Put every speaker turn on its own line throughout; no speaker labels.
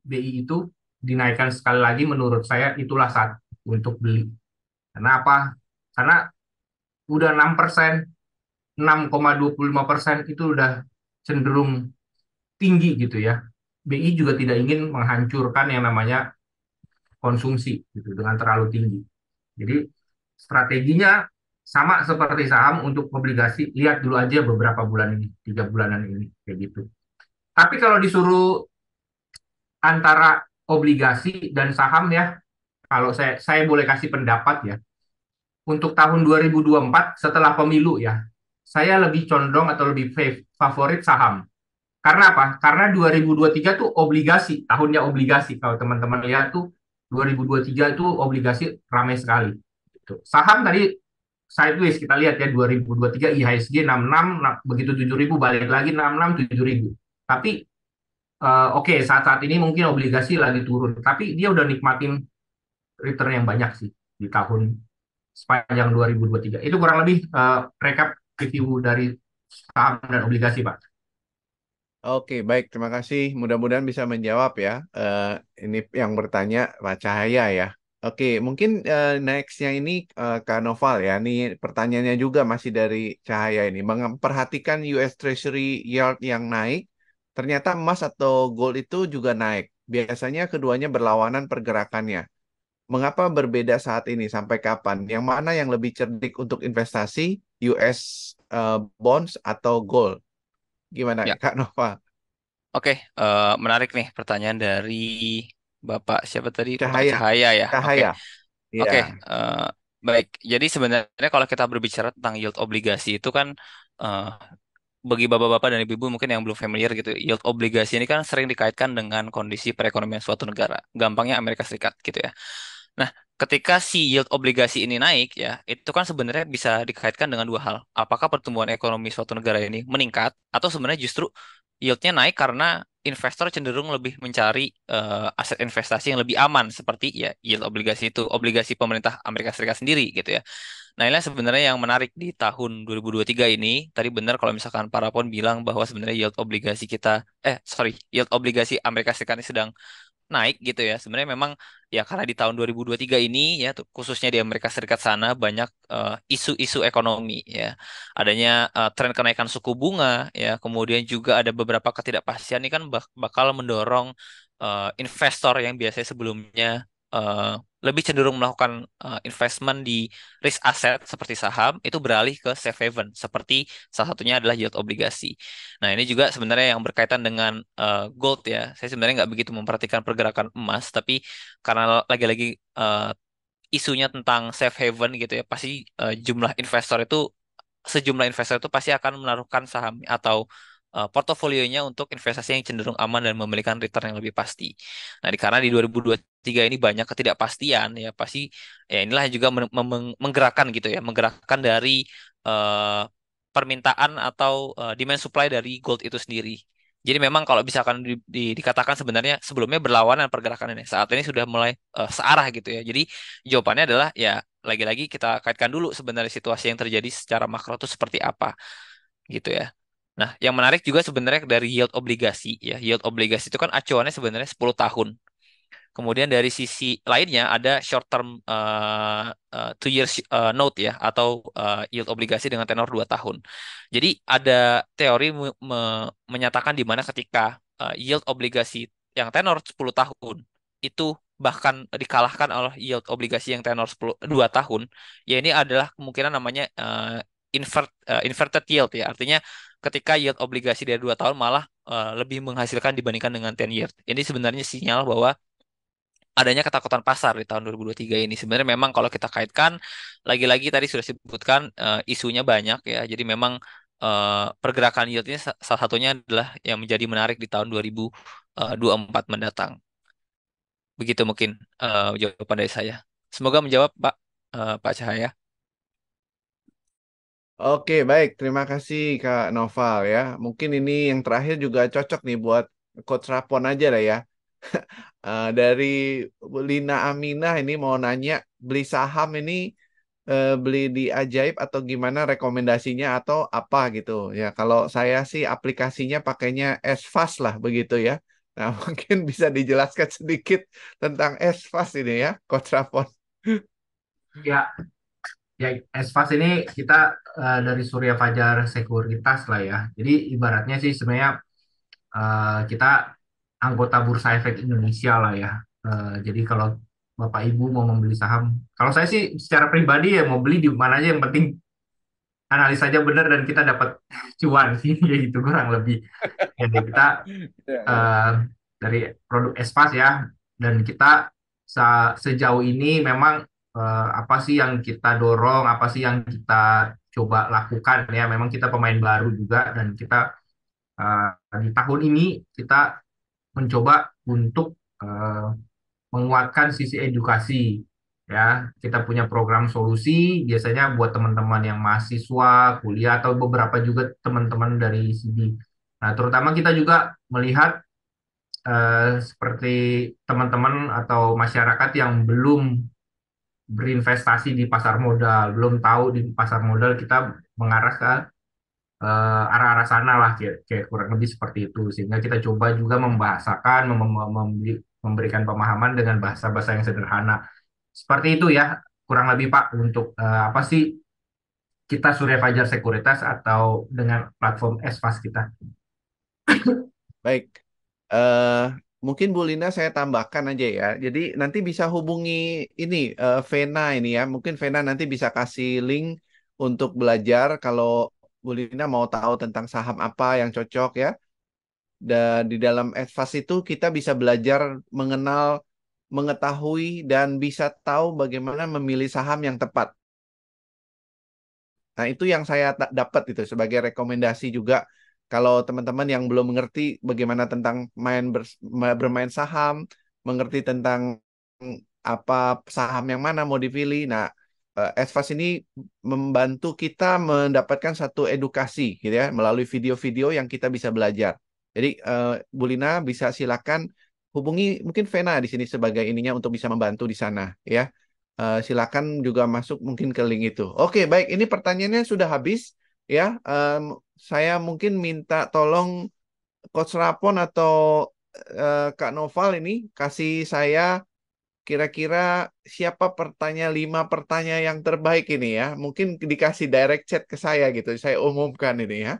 BI itu dinaikkan sekali lagi, menurut saya itulah saat untuk beli. Karena apa? Karena udah 6%, 6,25% itu udah cenderung tinggi gitu ya. BI juga tidak ingin menghancurkan yang namanya konsumsi gitu dengan terlalu tinggi. Jadi strateginya sama seperti saham untuk obligasi, lihat dulu aja beberapa bulan ini, 3 bulanan ini kayak gitu. Tapi kalau disuruh antara obligasi dan saham ya, kalau saya boleh kasih pendapat ya, untuk tahun 2024 setelah pemilu ya, saya lebih condong atau lebih favorit saham. Karena apa? Karena 2023 tuh obligasi, tahunnya obligasi. Kalau teman-teman lihat tuh 2023 itu obligasi ramai sekali. Gitu. Saham tadi sideways kita lihat ya 2023 IHSG 66, nah, begitu 7.000 balik lagi 66 7.000. Tapi oke, saat-saat ini mungkin obligasi lagi turun, tapi dia udah nikmatin return yang banyak sih di tahun sepanjang 2023. Itu kurang lebih recap review dari saham dan obligasi, Pak.
Oke, baik. Terima kasih. Mudah-mudahan bisa menjawab ya. Ini yang bertanya Pak Cahaya ya. Oke, mungkin nextnya ini Kak Noval ya. Ini pertanyaannya juga masih dari Cahaya ini. Memperhatikan US Treasury yield yang naik, ternyata emas atau gold itu juga naik. Biasanya keduanya berlawanan pergerakannya. Mengapa berbeda saat ini? Sampai kapan? Yang mana yang lebih cerdik untuk investasi, US bonds atau gold? Gimana
Ya,
Kak Nova?
oke. Menarik nih pertanyaan dari Bapak siapa tadi? Pak
Cahaya,
Cahaya ya. Oke,
cahaya. Iya,
oke. eh, Baik. Jadi sebenarnya kalau kita berbicara tentang yield obligasi itu kan eh, bagi bapak-bapak dan ibu-ibu mungkin yang belum familiar gitu, yield obligasi ini kan sering dikaitkan dengan kondisi perekonomian suatu negara. Gampangnya Amerika Serikat gitu ya. Nah, ketika si yield obligasi ini naik ya, itu kan sebenarnya bisa dikaitkan dengan dua hal. Apakah pertumbuhan ekonomi suatu negara ini meningkat atau sebenarnya justru yieldnya naik karena investor cenderung lebih mencari aset investasi yang lebih aman seperti ya yield obligasi itu, obligasi pemerintah Amerika Serikat sendiri gitu ya. Nah, inilah sebenarnya yang menarik di tahun 2023 ini. Tadi benar kalau misalkan para pon bilang bahwa sebenarnya yield obligasi kita, yield obligasi Amerika Serikat ini sedang naik gitu ya. Sebenarnya memang ya karena di tahun 2023 ini ya khususnya di Amerika Serikat sana banyak isu-isu ekonomi ya. Adanya tren kenaikan suku bunga ya, kemudian juga ada beberapa ketidakpastian ini kan bakal mendorong investor yang biasanya sebelumnya eh, lebih cenderung melakukan investment di risk asset seperti saham itu beralih ke safe haven seperti salah satunya adalah yield obligasi. Nah, ini juga sebenarnya yang berkaitan dengan gold ya. Saya sebenarnya nggak begitu memperhatikan pergerakan emas, tapi karena lagi-lagi eh, isunya tentang safe haven gitu ya, pasti jumlah investor itu sejumlah investor itu pasti akan menaruhkan saham atau portofolionya untuk investasi yang cenderung aman dan memberikan return yang lebih pasti. Nah, karena di 2023 ini banyak ketidakpastian ya, pasti ya inilah yang juga menggerakkan gitu ya, menggerakkan dari eh, permintaan atau demand supply dari gold itu sendiri. Jadi memang kalau misalkan dikatakan sebenarnya sebelumnya berlawanan pergerakan ini, saat ini sudah mulai searah gitu ya. Jadi jawabannya adalah ya lagi-lagi kita kaitkan dulu sebenarnya situasi yang terjadi secara makro itu seperti apa gitu ya. Nah, yang menarik juga sebenarnya dari yield obligasi ya. Yield obligasi itu kan acuannya sebenarnya 10 tahun. Kemudian dari sisi lainnya ada short term 2 years note ya atau yield obligasi dengan tenor 2 tahun. Jadi ada teori menyatakan di mana ketika yield obligasi yang tenor 10 tahun itu bahkan dikalahkan oleh yield obligasi yang tenor 2 tahun, ya ini adalah kemungkinan namanya inverted yield ya. Artinya ketika yield obligasi dari 2 tahun malah lebih menghasilkan dibandingkan dengan 10 year. Ini sebenarnya sinyal bahwa adanya ketakutan pasar di tahun 2023 ini. Sebenarnya memang kalau kita kaitkan, lagi-lagi tadi sudah disebutkan isunya banyak ya. Jadi memang pergerakan yield ini salah satunya adalah yang menjadi menarik di tahun 2024 mendatang. Begitu mungkin jawaban dari saya. Semoga menjawab Pak Cahaya.
oke, baik. Terima kasih Kak Noval ya. Mungkin ini yang terakhir juga cocok nih buat Coach Rapon aja lah ya. Dari Lina Aminah ini mau nanya, beli saham ini beli di Ajaib atau gimana rekomendasinya atau apa gitu ya. Kalau saya sih aplikasinya pakainya S-Fast lah begitu ya. Nah, mungkin bisa dijelaskan sedikit tentang SFAS ini ya, Coach Rafon.
Ya, ya, Esfas ini kita dari Surya Fajar Sekuritas lah ya. Jadi ibaratnya sih sebenarnya kita anggota Bursa Efek Indonesia lah ya. Jadi kalau Bapak Ibu mau membeli saham, kalau saya sih secara pribadi ya mau beli di mana aja yang penting analis saja benar dan kita dapat cuan sih, ya gitu kurang lebih. Jadi kita
Ya, ya.
eh, dari produk Espas ya, dan kita sejauh ini memang apa sih yang kita dorong, apa sih yang kita coba lakukan ya. Memang kita pemain baru juga dan kita di tahun ini kita mencoba untuk eh, menguatkan sisi edukasi ya. Kita punya program solusi biasanya buat teman-teman yang mahasiswa, kuliah atau beberapa juga teman-teman dari sini. Nah, terutama kita juga melihat seperti teman-teman atau masyarakat yang belum berinvestasi di pasar modal, belum tahu di pasar modal, kita mengarah ke arah-arah sana lah, kayak kurang lebih seperti itu. Sehingga kita coba juga membahasakan, memberikan pemahaman dengan bahasa-bahasa yang sederhana. Seperti itu ya, kurang lebih Pak, untuk apa sih kita Surya Fajar Sekuritas atau dengan platform SFAS kita.
Baik. eh Mungkin Bu Lina saya tambahkan aja ya. Jadi nanti bisa hubungi ini Vena ini ya. Mungkin Vena nanti bisa kasih link untuk belajar kalau Bu Lina mau tahu tentang saham apa yang cocok ya. Dan di dalam Advance itu kita bisa belajar mengenal, mengetahui dan bisa tahu bagaimana memilih saham yang tepat. Nah, itu yang saya dapat itu sebagai rekomendasi juga kalau teman-teman yang belum mengerti bagaimana tentang bermain saham, mengerti tentang apa saham yang mana mau dipilih. Nah, Advance ini membantu kita mendapatkan satu edukasi gitu ya melalui video-video yang kita bisa belajar. Jadi Bu Lina bisa silakan hubungi mungkin Vena di sini sebagai ininya untuk bisa membantu di sana ya. Silakan juga masuk mungkin ke link itu. Oke, baik. Ini pertanyaannya sudah habis ya. Saya mungkin minta tolong Coach Rapon atau Kak Noval ini kasih saya kira-kira siapa pertanyaan 5 pertanyaan yang terbaik ini ya. Mungkin dikasih direct chat ke saya gitu. Saya umumkan ini ya.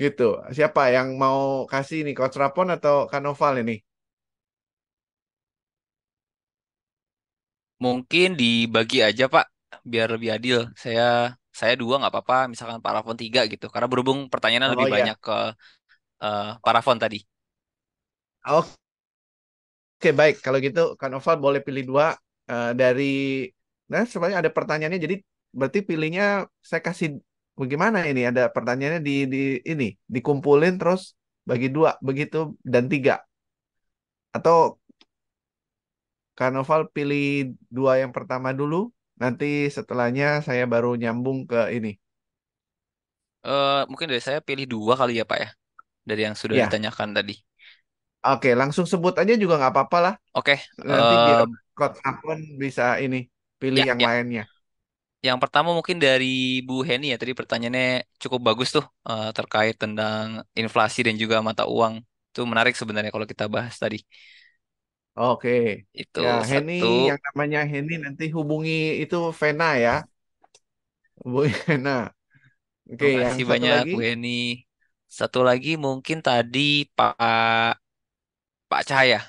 Gitu. Siapa yang mau kasih ini Coach Rapon atau Kak Noval ini?
Mungkin dibagi aja Pak, biar lebih adil. Saya dua nggak apa-apa, misalkan Pak Rafon tiga gitu. Karena berhubung pertanyaannya
Oh
lebih
ya.
banyak ke Pak Rafon tadi.
Oke, baik. Kalau gitu, Kak Noval boleh pilih dua dari. Nah, sebenarnya ada pertanyaannya. Jadi, berarti pilihnya saya kasih bagaimana ini? Ada pertanyaannya di ini dikumpulin terus bagi dua begitu dan tiga. Atau Kak Noval pilih dua yang pertama dulu. Nanti setelahnya saya baru nyambung ke ini.
Mungkin dari saya pilih dua kali ya Pak ya, dari yang sudah
Ya,
ditanyakan tadi.
oke. Langsung sebut aja juga nggak apa-apa lah.
Oke,
Nanti biar
eh,
Coach Akun bisa ini pilih
ya
yang
ya.
lainnya.
Yang pertama mungkin dari Bu Heni ya, tadi pertanyaannya cukup bagus tuh, terkait tentang inflasi dan juga mata uang. Itu menarik sebenarnya kalau kita bahas tadi.
Oke.
Itu
Ya, Henny,
satu.
yang namanya Henny nanti hubungi itu Vena ya. Hubungi Vena. Oke,
Terima
yang
kasih
satu
banyak
lagi.
Bu Heni. Satu lagi mungkin tadi Pak Cahaya.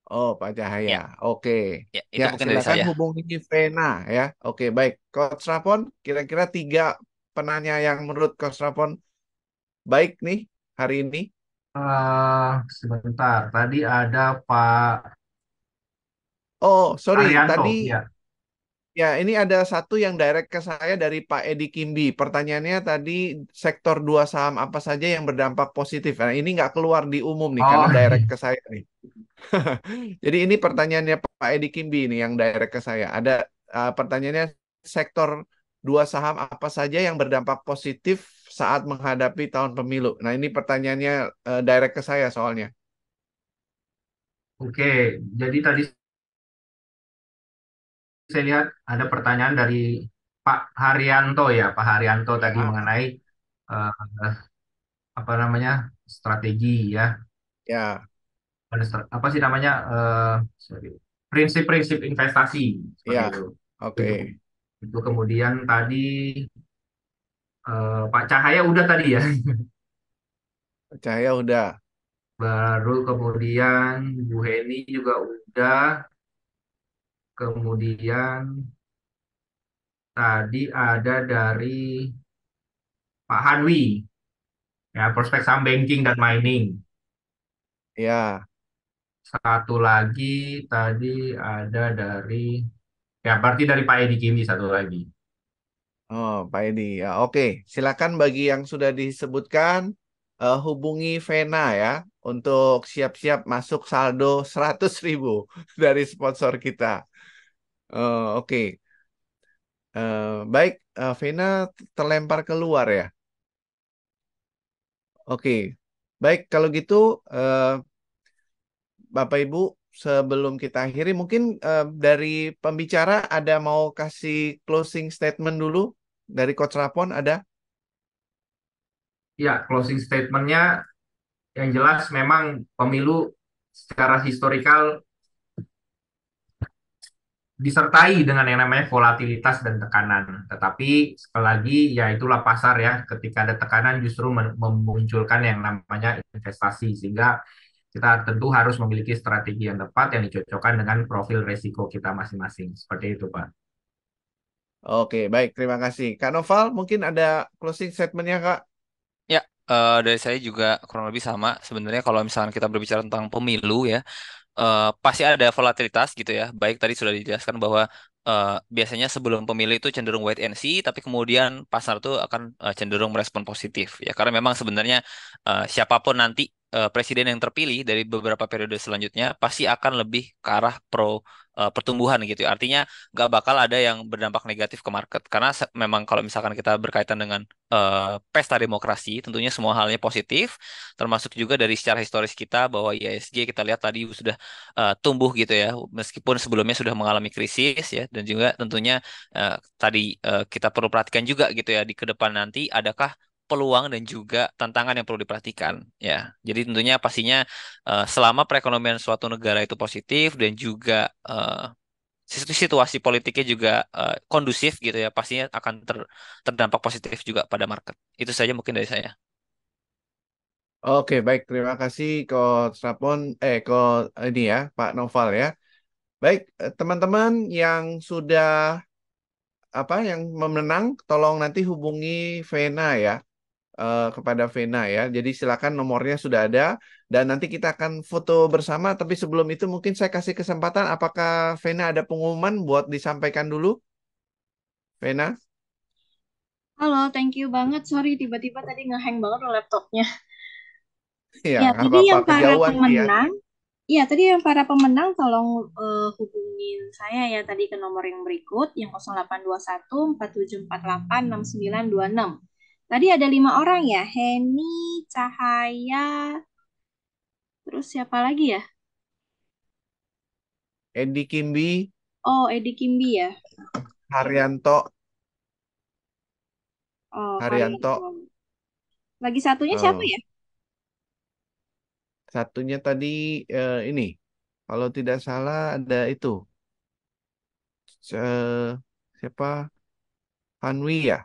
Oh, Pak Cahaya.
Ya,
Oke.
ya
Ya,
itu mungkin dari
silakan
saya.
hubungi Vena ya. Oke, baik. Coach Rapon, kira-kira 3 penanya yang menurut Coach Rapon baik nih hari ini.
Sebentar, tadi ada Pak
Oh, sorry.
Arianto,
Tadi
ya.
ya, ini ada satu yang direct ke saya dari Pak Edi Kimbi. Pertanyaannya tadi sektor dua saham apa saja yang berdampak positif. Nah, ini nggak keluar di umum nih karena
Oh,
direct ke saya nih. Jadi ini pertanyaannya Pak Edi Kimbi ini yang direct ke saya. Ada pertanyaannya sektor dua saham apa saja yang berdampak positif saat menghadapi tahun pemilu. Nah, ini pertanyaannya direct ke saya soalnya.
oke. Jadi tadi saya lihat ada pertanyaan dari Pak Haryanto ya, Pak Haryanto tadi
Ya.
mengenai eh, apa namanya strategi ya.
Ya,
Ada apa sih namanya sorry, prinsip-prinsip investasi seperti
ya.
itu. Itu,
Oke.
itu kemudian tadi Pak Cahaya udah tadi ya.
Cahaya udah.
Baru kemudian Bu Heni juga udah. Kemudian tadi ada dari Pak Hanwi ya, prospek saham banking dan mining.
Ya.
Satu lagi tadi ada dari ya berarti dari Pak Edi Kimi satu lagi.
Oh, Pak Edi. Ya, oke. Silakan bagi yang sudah disebutkan hubungi Vena ya untuk siap-siap masuk saldo 100.000 dari sponsor kita. Oke. Baik, Vena terlempar keluar ya. Oke. Baik, kalau gitu eh, Bapak Ibu, sebelum kita akhiri, mungkin dari pembicara ada mau kasih closing statement dulu dari Coach Rapon ada?
Ya, closing statementnya yang jelas memang pemilu secara historikal disertai dengan yang namanya volatilitas dan tekanan. Tetapi sekali lagi ya itulah pasar ya, ketika ada tekanan justru memunculkan yang namanya investasi, sehingga kita tentu harus memiliki strategi yang tepat yang dicocokkan dengan profil resiko kita masing-masing. Seperti itu, Pak.
Oke, baik. Terima kasih. Kak Noval, mungkin ada closing statementnya, Kak?
Ya, dari saya juga kurang lebih sama. Sebenarnya kalau misalkan kita berbicara tentang pemilu ya, pasti ada volatilitas gitu ya. Baik tadi sudah dijelaskan bahwa biasanya sebelum pemilu itu cenderung wait and see, tapi kemudian pasar tuh akan cenderung merespon positif ya. Karena memang sebenarnya siapapun nanti presiden yang terpilih dari beberapa periode selanjutnya pasti akan lebih ke arah pro pertumbuhan gitu ya. Artinya nggak bakal ada yang berdampak negatif ke market. Karena memang kalau misalkan kita berkaitan dengan pesta demokrasi, tentunya semua halnya positif, termasuk juga dari secara historis kita bahwa IISG kita lihat tadi sudah tumbuh gitu ya, meskipun sebelumnya sudah mengalami krisis ya, dan juga tentunya tadi kita perlu perhatikan juga gitu ya di ke depan nanti adakah peluang dan juga tantangan yang perlu diperhatikan ya. Jadi tentunya pastinya selama perekonomian suatu negara itu positif dan juga situasi politiknya juga kondusif gitu ya, pastinya akan terdampak positif juga pada market. Itu saja mungkin dari saya.
Oke, baik. Terima kasih, Coach Rapon. Coach ini ya, Pak Noval ya. Baik, teman-teman yang sudah yang memenang, tolong nanti hubungi Vena ya. Kepada Vena ya. Jadi silakan nomornya sudah ada dan nanti kita akan foto bersama. Tapi sebelum itu mungkin saya kasih kesempatan. Apakah Vena ada pengumuman buat disampaikan dulu, Vena?
Halo, thank you banget. Sorry, tiba-tiba tadi ngehang banget loh laptopnya.
Ya,
Ya,
nggak
tadi
apa-apa.
yang para
Kejauhan sih ya.
pemenang, ya tadi yang para pemenang tolong hubungin saya ya tadi ke nomor yang berikut, yang 0821 4748 6926. Tadi ada 5 orang ya, Heni, Cahaya, terus siapa lagi ya?
Edi Kimbi,
Oh, Edi Kimbi ya.
Haryanto,
Oh,
Haryanto.
Haryanto. Lagi satunya siapa
eh,
ya?
Satunya tadi ini. Kalau tidak salah ada itu. Siapa? Hanwi ya?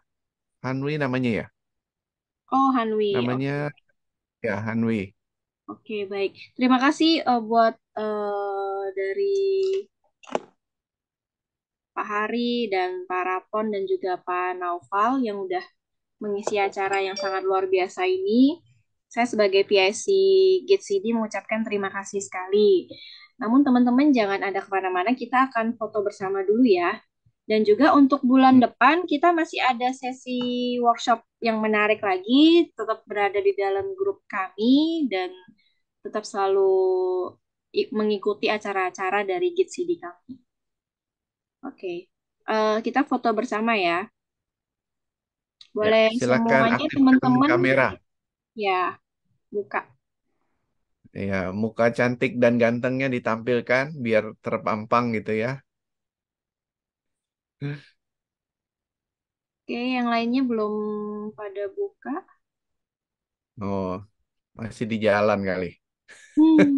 Hanwi namanya ya?
Oh, Hanwi.
Namanya ya Hanwi.
Oke, baik. Terima kasih buat dari Pak Hari dan Pak Rapon dan juga Pak Naufal yang udah mengisi acara yang sangat luar biasa ini. Saya sebagai PIC Gate CD mengucapkan terima kasih sekali. Namun teman-teman jangan ada kemana-mana, kita akan foto bersama dulu ya. Dan juga untuk bulan depan kita masih ada sesi workshop yang menarik lagi. Tetap berada di dalam grup kami dan tetap selalu mengikuti acara-acara dari Git CD kami. Oke. Kita foto bersama ya.
Ya,
Boleh
silakan
semuanya
aktifkan
teman-teman
kamera.
ya buka.
Ya, muka cantik dan gantengnya ditampilkan biar terpampang gitu ya.
Oke, yang lainnya belum pada buka.
Oh, masih di jalan kali.
Hmm.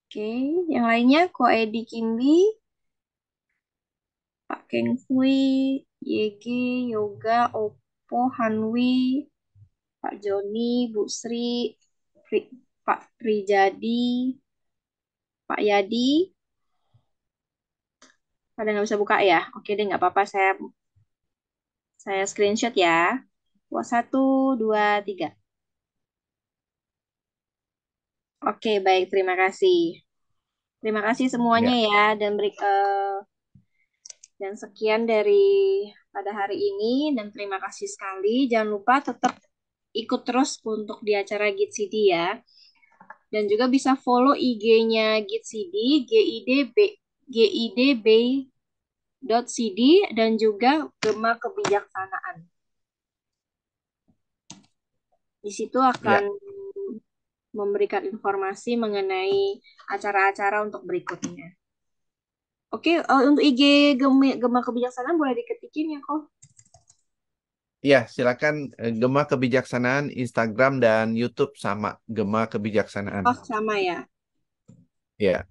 Oke, yang lainnya Ko Edi Kimbi, Pak Keng Fui, YG, Yoga, Oppo, Hanwi, Pak Joni, Bu Sri, Pak Prijadi, Pak Yadi, pada nggak bisa buka ya? Oke deh, nggak apa-apa. Saya screenshot ya. Wah, 1, 2, 3. Oke, baik. Terima kasih. Terima kasih semuanya
Ya,
ya. Dan sekian dari pada hari ini. Dan terima kasih sekali. Jangan lupa tetap ikut terus untuk di acara GitCD ya. Dan juga bisa follow IG-nya GitCD, gidb.cd dan juga Gema Kebijaksanaan. Di situ akan
ya,
memberikan informasi mengenai acara-acara untuk berikutnya. Oke, untuk IG Gema Kebijaksanaan boleh diketikin ya, kok.
ya. Silakan Gema Kebijaksanaan Instagram dan YouTube sama Gema Kebijaksanaan.
Oh, sama ya.
Ya,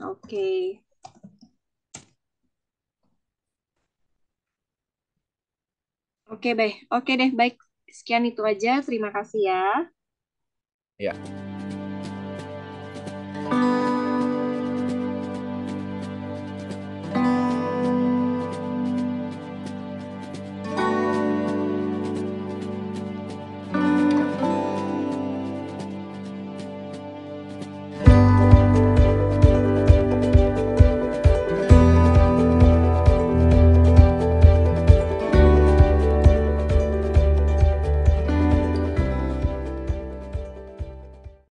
Oke. Oke, baik. Oke deh, baik. Sekian itu aja. Terima kasih ya.
ya.